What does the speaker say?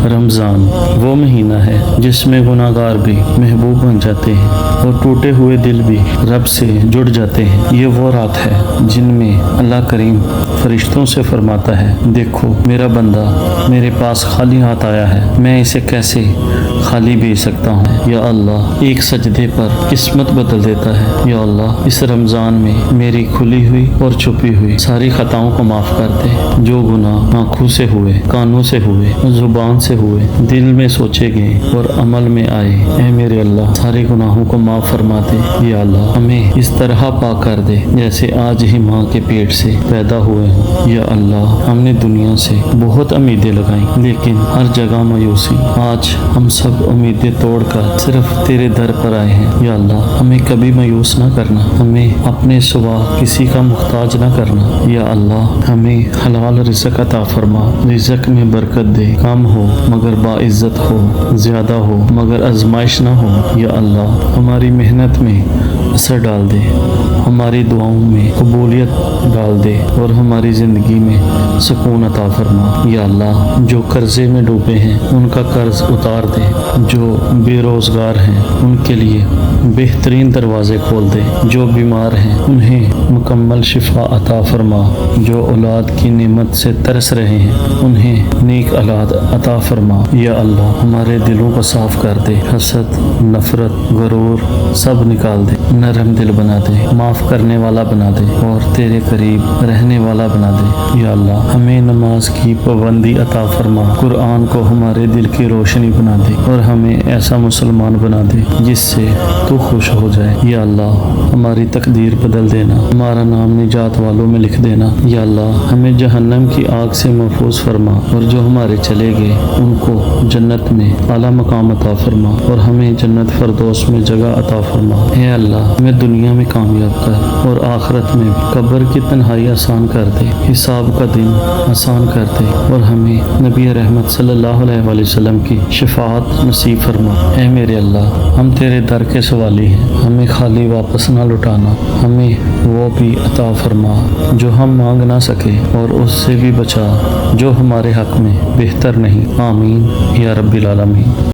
رمضان وہ مہینہ ہے جس میں گناہگار بھی محبوب بن جاتے ہیں اور ٹوٹے ہوئے دل بھی رب سے جڑ جاتے ہیں۔ یہ وہ رات ہے جن میں اللہ کریم فرشتوں سے فرماتا ہے، دیکھو میرا بندہ میرے پاس خالی ہاتھ آیا ہے، میں اسے کیسے خالی بھیج سکتا ہوں۔ یا اللہ ایک سجدے پر قسمت بدل دیتا ہے۔ یا اللہ اس رمضان میں میری کھلی ہوئی اور چھپی ہوئی ساری خطاؤں کو معاف کر دے، جو گناہ آنکھوں سے ہوئے، کانوں سے ہوئے، زبان سے ہوئے، دل میں سوچے گئے اور عمل میں آئے۔ اے میرے اللہ سارے گناہوں کو معاف فرما دے۔ یا اللہ ہمیں اس طرح پاک کر دے جیسے آج ہی ماں کے پیٹ سے پیدا ہوئے ہوں۔ یا اللہ ہم نے دنیا سے بہت امیدیں لگائیں لیکن ہر جگہ مایوسی، آج ہم سب امیدیں توڑ کر صرف تیرے در پر آئے ہیں۔ یا اللہ ہمیں کبھی مایوس نہ کرنا، ہمیں اپنے سوا کسی کا محتاج نہ کرنا۔ یا اللہ ہمیں حلال رزق عطا فرما، رزق میں برکت دے، کم ہو مگر باعزت ہو، زیادہ ہو مگر آزمائش نہ ہو۔ یا اللہ ہماری محنت میں اثر ڈال دے، ہماری دعاؤں میں قبولیت ڈال دے اور ہماری زندگی میں سکون عطا فرما۔ یا اللہ جو قرضے میں ڈوبے ہیں ان کا قرض اتار دے، جو بے روزگار ہیں ان کے لیے بہترین دروازے کھول دے، جو بیمار ہیں انہیں مکمل شفا عطا فرما، جو اولاد کی نعمت سے ترس رہے ہیں انہیں نیک اولاد عطا فرما۔ یا اللہ ہمارے دلوں کو صاف کر دے، حسد، نفرت، غرور سب نکال دے، نرم دل بنا دے، معاف کرنے والا بنا دے اور تیرے قریب رہنے والا بنا دے۔ یا اللہ ہمیں نماز کی پابندی عطا فرما، قرآن کو ہمارے دل کی روشنی بنا دے اور ہمیں ایسا مسلمان بنا دے جس سے تو خوش ہو جائے۔ یا اللہ ہماری تقدیر بدل دینا، ہمارا نام نجات والوں میں لکھ دینا۔ یا اللہ ہمیں جہنم کی آگ سے محفوظ فرما اور جو ہمارے چلے گئے ان کو جنت میں اعلیٰ مقام عطا فرما اور ہمیں جنت فردوس میں جگہ عطا فرما۔ اے اللہ ہمیں دنیا میں کامیاب کر اور آخرت میں قبر کی تنہائی آسان کر دے، حساب کا دن آسان کر دے اور ہمیں نبی رحمت صلی اللہ علیہ وآلہ وسلم کی شفاعت نصیب فرما۔ اے میرے اللہ ہم تیرے در کے سوالی ہیں، ہمیں خالی واپس نہ لٹانا، ہمیں وہ بھی عطا فرما جو ہم مانگ نہ سکے اور اس سے بھی بچا جو ہمارے حق میں بہتر نہیں۔ آمین یا رب العالمین۔